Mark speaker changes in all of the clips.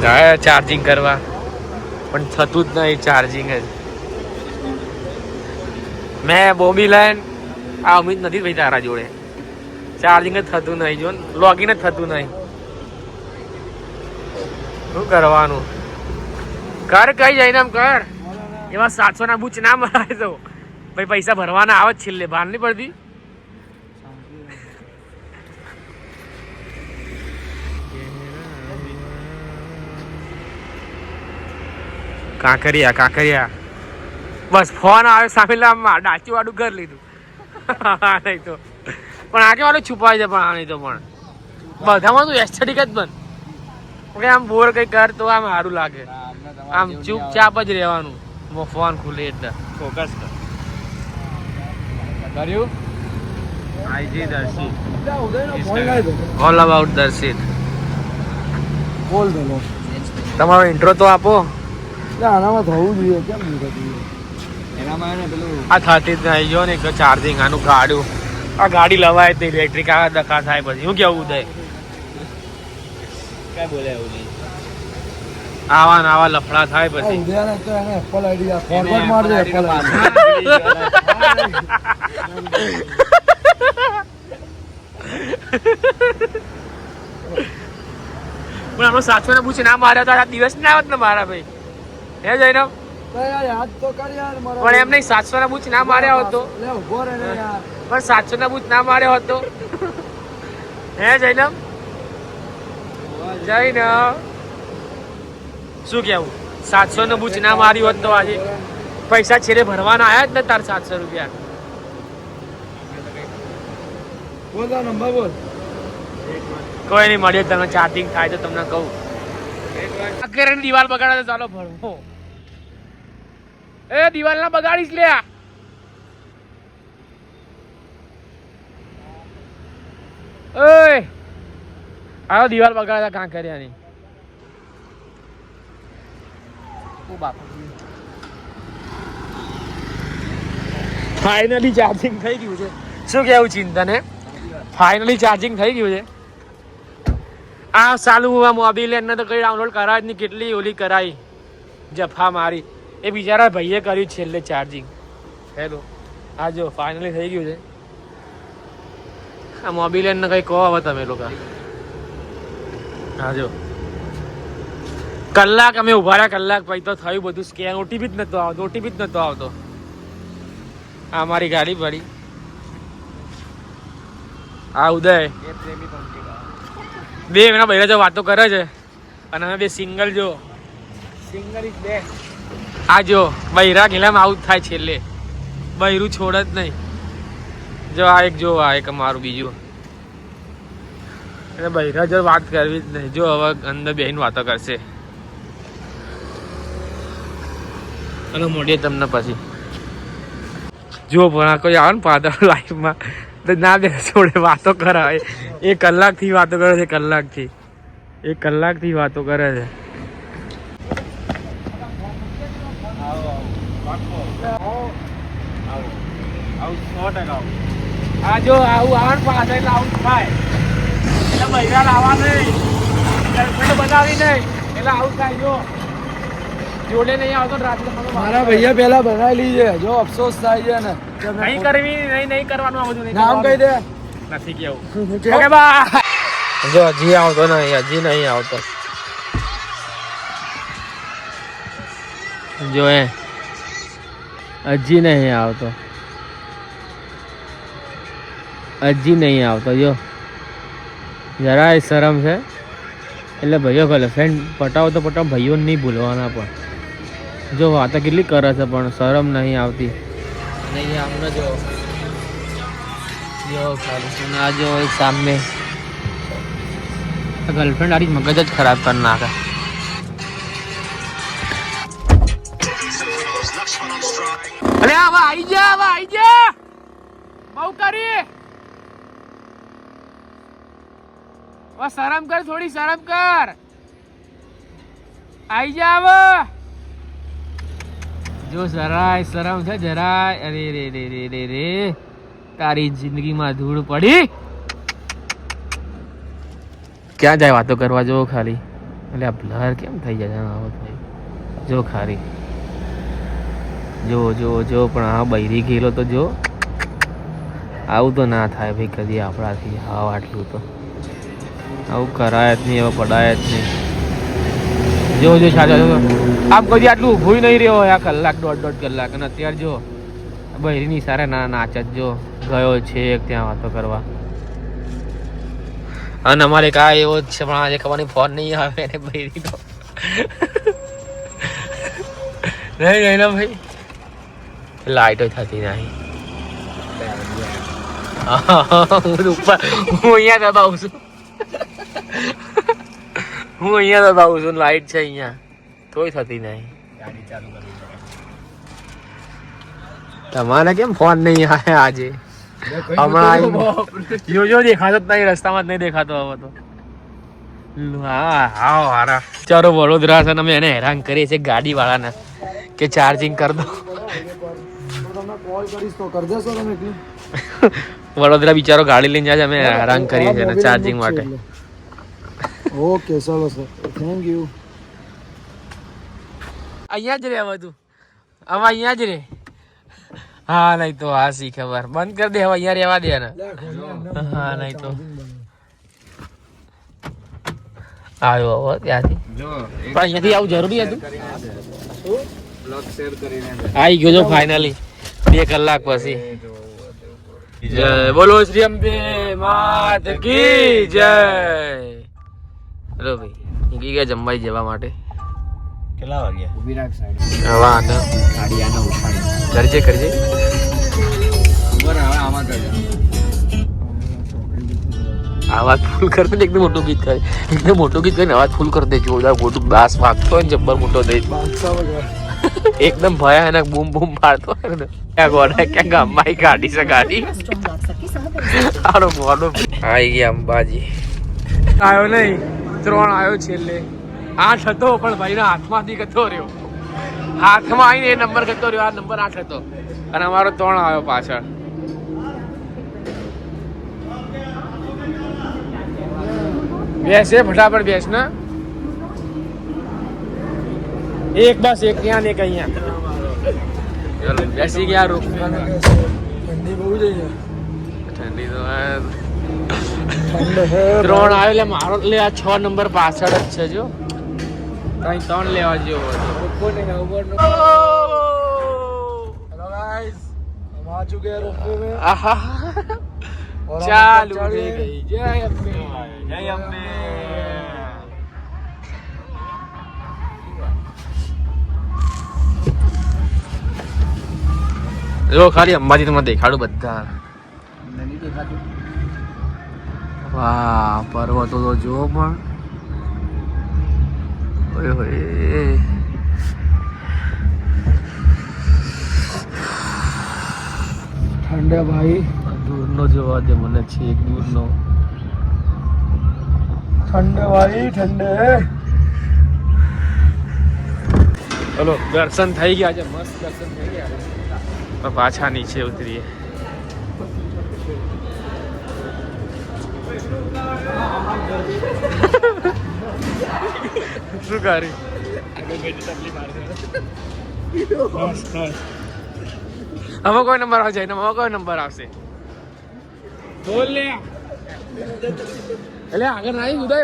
Speaker 1: ગયા ચાર્જિંગ કરવા પણ થતું જ નહીં ચાર્જિંગ જ. મેં બોબી લાઈન આ ઉમ્મીદ નથી ભાઈ તારા જોડે, ચાર્જિંગ જ થતું નહીં, જો લોગિન જ થતું નહીં. શું કરવાનું? કર કઈ જઈને આમ કર. એવા 700 ના બૂચ ના મરાય તો ભાઈ પૈસા ભરવાના આવે જ છેલ્લે, ભાર નહીં પડતી. કાંકરિયા કાંકરિયા બસ ફોન આવ્યો સામે, ડાચી વાળું ઘર લીધું. નહીં તો પણ આગે વાળું છુપાઈ જાય, પણ નહીં તો પણ બધામાં તું એસ્થેટિક જ બન. આમ બોર કઈ કર તો આમ સારું લાગે, આમ ચૂપચાપ જ રહેવાનું. ફોન ખુલે એટલે ફોકસ કર. કર્યું આઈજી દર્શિત, ઓલ અબાઉટ દર્શિત.
Speaker 2: બોલ દો
Speaker 1: તમારો ઇન્ટ્રો તો આપો.
Speaker 2: આનામાં થવું જોઈએ, કેમ નહીં થતું? એનામાં ને પેલું
Speaker 1: આ થતી જ નહીં. જો ને ચાર્જિંગ આનું ગાડું, આ ગાડી લવાય તો ઇલેક્ટ્રિક આ દખા થાય. પછી શું કેવું ઉદય? ક્યાં બોલે એવું નહીં? આવા ને આવા લફડા થાય પછી.
Speaker 2: ઉદયાને તો એને એપલ આઈડી ફોરવર્ડ માર દે. એપલ આઈડી
Speaker 1: પણ આપણો 700 ને પૂછે ના માર્યા તો આ દિવસ ના આવત ને મારા ભાઈ. હે જઈને
Speaker 2: યાદ તો કર યાર મારા.
Speaker 1: પણ એમ નહીં, 700 ના બૂચ ના માર્યા હતો.
Speaker 2: લે ઉભો રહે ને યાર.
Speaker 1: પણ 700 ના બૂચ ના માર્યો હતો. હે જૈનમ જૈન શું કેવું? 700 નું બૂચ ના માર્યું હોત તો આજે પૈસા છેલ્લે ભરવાના આયા જ ને તાર 700 રૂપિયા.
Speaker 2: બોલ દો નંબર બોલ.
Speaker 1: કોઈ નહીં, મળ્યો તમને ચાર્જિંગ થાય તો તમને કહું. અત્યારે દિવાલ બગાડે તો ચાલો ભરવો. એ દિવાલ ના બગાડીશ લે. ઓય આવો દિવાલ બગાડતા કાંકરિયાની. ફાઇનલી ચાર્જિંગ થઈ ગયું છે. શું કેવું ચિંતન? હે ફાઇનલી ચાર્જિંગ થઈ ગયું છે. આ ચાલુ મોબાઈલ એને તો કઈ ડાઉનલોડ કરાય જ નહીં. કેટલી ઓલી કરાઈ જફા મારી. એ બિચારા ભાઈએ કર્યું છેલ્લે ચાર્જિંગ. હેલો આ જો ફાઇનલી થઈ ગયું છે. આ મોબાઈલ એને કઈ કહો હવે તમે લોકો. હા જો કલાક અમે ઉભા રહ્યા, કલાક પછી તો થયું બધું સ્કેન. ઓટીપી જ નતો આવતો, ઓટીપી જ નતો આવતો. આ મારી ગાડી પડી. આ ઉદય બે એના બૈરા જો વાતો કરે છે અને અમે બે સિંગલ. જો સિંગલ ઇઝ બેસ્ટ. આ જો બૈરા ઘેલામાં આઉટ થાય છેલ્લે, બૈરું છોડ જ નહીં. જો આ એક, જો આ એક અમારું બીજું. એટલે બૈરા જો વાત કરવી જ નહીં. જો હવે અંદર બેહીને વાતો કરશે અને મોઢે તમને પછી જો પણ કોઈ આવે ને પાદર લાઈફમાં તો ના બે જોડે વાતો કરાવે. 1 કલાકથી વાતો કરે છે, કલાકથી 1 કલાકથી વાતો કરે છે. આ જો આવું આવે પાછળ એટલે આવું થાય. એટલે બૈરા લાવવા નહીં, ગર્લફ્રેન્ડ બનાવી નહીં એટલે આવું થાય. જો જોડે નહીં આવતો રાત્રે.
Speaker 2: મારા ભૈયા પેલા બનાવેલી છે, જો અફસોસ થાય છે ને.
Speaker 1: નહીં કરવી, નહીં કરવાનું. આ બધું
Speaker 2: નામ કહી દે.
Speaker 1: નથી કેવું. Okay bye. જો હજી આવતો નહીં, હજી નહીં આવતો. જો હજી નહીં આવતો, હજી નહીં આવતો. જો જરાય શરમ છે. એટલે ભાઈઓ ગર્લફ્રેન્ડ પટાવો તો પટાવો, ભાઈઓને નહીં ભૂલવાના. પણ જો વાતો કેટલી કરે છે પણ શરમ નહીં આવતી. નહીં આમને જો ખાલી આ જો સામે ગર્લફ્રેન્ડ આરી મગજ જ ખરાબ કરી નાખે. અરે હવે આવી જા, હવે આવી જા. બહુ કરી હવે શરમ કર, થોડી શરમ કર. આવી જા હવે. જો જરાય શરમ છે, જરાય. અરે રે રે રે રે રે તારી જિંદગીમાં ધૂળ પડી. ક્યાં જાય વાતો કરવા? જો ખાલી એટલે આ બ્લર કેમ થઈ જાય આવો થાય જો ખારી જો જો જો પણ આ બૈરી ગયેલો તો જો આવું તો ના થાય ભાઈ કદી આપણાથી હાવ આટલું તો આવું કરાય જ નહીં હવે પડાય જ નહીં જો જો સાચા જો આમ કદી આટલું ઊભું નહીં રહ્યો આ કલાક દોઢ કલાક અને અત્યારે જો બૈરીની સારે ના નાચ જ જો ગયો છે ત્યાં વાતો કરવા અને અમારે કાંઈ એવો જ છે પણ આજે ખબર નહીં ફોન નહીં આવે ને બૈરી તો નહીં ને ભાઈ લાઈટો થતી નહીં હું ઉપર હું અહીંયા દબાવું છું લાઈટ છે અહીંયા તોય થતી નહીં તમારે કેમ ફોન નહીં આવે આજે હમણાં જો દેખાતો જ નહીં રસ્તામાં જ નહીં દેખાતો હવે તો હા હા હારા ચાલો વડોદરા છે અમે એને હેરાન કરીએ છીએ ગાડી વાળાને કે ચાર્જિંગ કરી દો વડોદરા બિચારો ગાડી લઈને જાય અમે હેરાન કરીએ છીએ ચાર્જિંગ માટે
Speaker 2: ઓકે ચલો સર થેન્ક યુ
Speaker 1: અહીંયા જ રે હવે તું હવે અહીંયા જ રે હા નહીં તો હા સી ખબર બંધ કરી દે હવે અહીંયા રહેવા દે ને હા નહીં તો આવ્યો હવે ત્યાંથી પણ અહીંયાથી આવું જરૂરી હતું આવી ગયો છો ફાઇનલી 2 કલાક પછી જય બોલો શ્રી અંબે માત કી જય હેલો ભાઈ નીકળી ગયા જમવાઈ જવા માટે
Speaker 2: કેટલા વાગ્યા ઊભી રાખ સાઈડ
Speaker 1: હવે આને
Speaker 2: ગાડી આને ઉઠાડી
Speaker 1: કરજે
Speaker 2: બરાબર હવે આમાં કરજે
Speaker 1: આવાજ ફૂલ કર દે એકદમ મોટું ગીત કરે એકદમ મોટું ગીત કરીને અવાજ ફૂલ કરી દે જોરદાર મોટું બાસ વાગતો હોય ને જબ્બર મોટો દે એકદમ ભયાનક બૂમ બૂમ પાડતો હોય ને ક્યાં ગોડા ક્યાં ગામમાં ગાડી છે ગાડી આનો મોડો આવી ગયા અંબાજી આવ્યો નહીં 3 આવ્યો છેલ્લે 8 હતો પણ ભાઈના હાથમાંથી ગતો રહ્યો હાથમાં આવીને એ નંબર ગતો રહ્યો આ નંબર 8 હતો અને અમારો 3 આવ્યો પાછળ બેસે ફટાફટ બેસ ને એક બસ એક ત્યાં ને એક અહીંયા ચલો બેસી ગયા રૂપ
Speaker 2: ઠંડી બહુ જઈ
Speaker 1: ઠંડી તો 3 આવ્યો એટલે મારો લે આ 6 નંબર પાછળ જ છે જો કઈ 3 લેવા જેવો
Speaker 2: હેલો गाइस हम आ चुके हैं रोपवे में
Speaker 1: આહા ચાલુ થઈ ગઈ જય અંબે
Speaker 2: जय अम्बे
Speaker 1: જો ખાલી અંબાજી તમને દેખાડું બધા
Speaker 2: नहीं देखा
Speaker 1: વાહ પર્વતો તો જો પણ ઓય હોય
Speaker 2: ठंडे भाई
Speaker 1: દૂરનો જોવા દે મને છે એક દૂરનો
Speaker 2: ठंडे भाई ठंडे
Speaker 1: ચલો દર્શન થઈ ગયા છે મસ્ત દર્શન થઈ ગયા પણ પાછા નીચે ઉતરીએ શું કરી હવે કોઈ નંબર આવશે હવે કોઈ નંબર આવશે બોલ લે એટલે આગળ નહીં ઉદય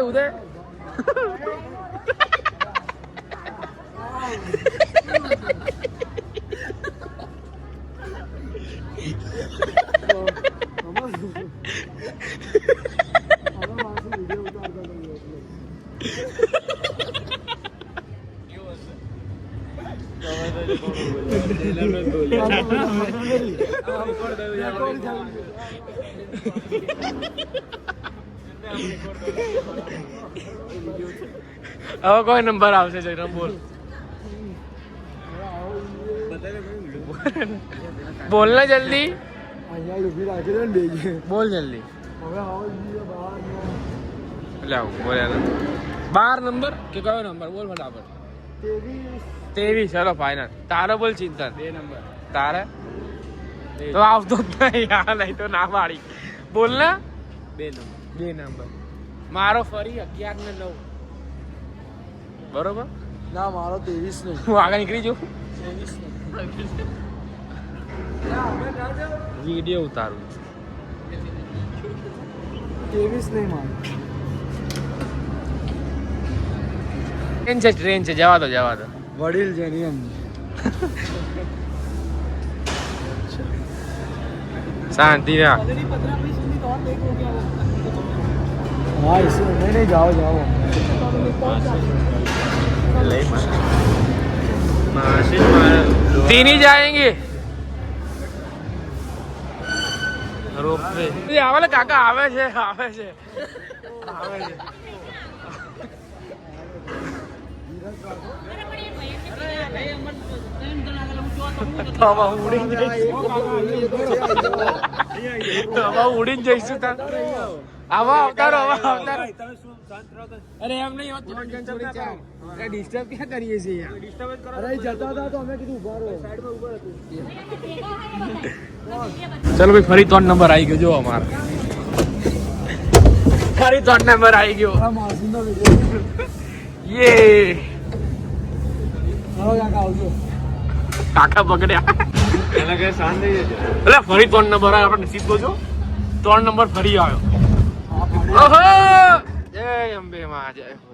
Speaker 1: હવે કોઈ નંબર આવશે જયરામ બોલ બોલ ને જલ્દી
Speaker 2: અહીંયા ઊભી રાખી દે ને બેજી
Speaker 1: બોલ જલ્દી
Speaker 2: હવે આવો જોઈએ બહાર
Speaker 1: એટલે આવું બોલ્યા 12 નંબર કે કયો નંબર બોલ ફટાફટ 23 ચલો ફાઇનલ તારો બોલ ચિંતન 2 નંબર તારે તો આવતો જ નહીં યાર નહીં તો ના પાડી બોલ ને 2 નંબર મારો ફરી 11 ને 9 બરોબર
Speaker 2: ના મારો 23 નહીં.
Speaker 1: હું આગળ નીકળી જઉં
Speaker 2: 23 નહીં.
Speaker 1: વિડીયો ઉતારું
Speaker 2: 23 નહીં મારો.
Speaker 1: ટ્રેન છે જવા દો
Speaker 2: વડીલ છે નિયમ.
Speaker 1: શાંતિ ના
Speaker 2: હા ઇસુ નહીં જાઓ
Speaker 1: तीन ही जाएंगे रोपवे આવે કાકા આવે છે ઉડીને જઈશું આવા અવતારો અરે એમ નહીં ડિસ્ટર્બ ક્યાં કરીએ છીએ
Speaker 2: અરે જતા હતા તો અમે કીધું ઉભા રહો.
Speaker 1: ચલો ભાઈ ફરી 3 નંબર આવી ગયો જો અમારો ફરી 3 નંબર આવી ગયો
Speaker 2: આ માસીનો વિડિયો.
Speaker 1: યે
Speaker 2: ચાલો કાકા આવજો.
Speaker 1: કાકા પકડ્યા
Speaker 2: એના કે શાંત થઈ જશે.
Speaker 1: એટલે ફરી 3 નંબર આવ્યો આપણે નસીબ જો 3 નંબર ફરી આવ્યો
Speaker 2: હા પાડી.
Speaker 1: ઓહો જય અંબે માં જય હો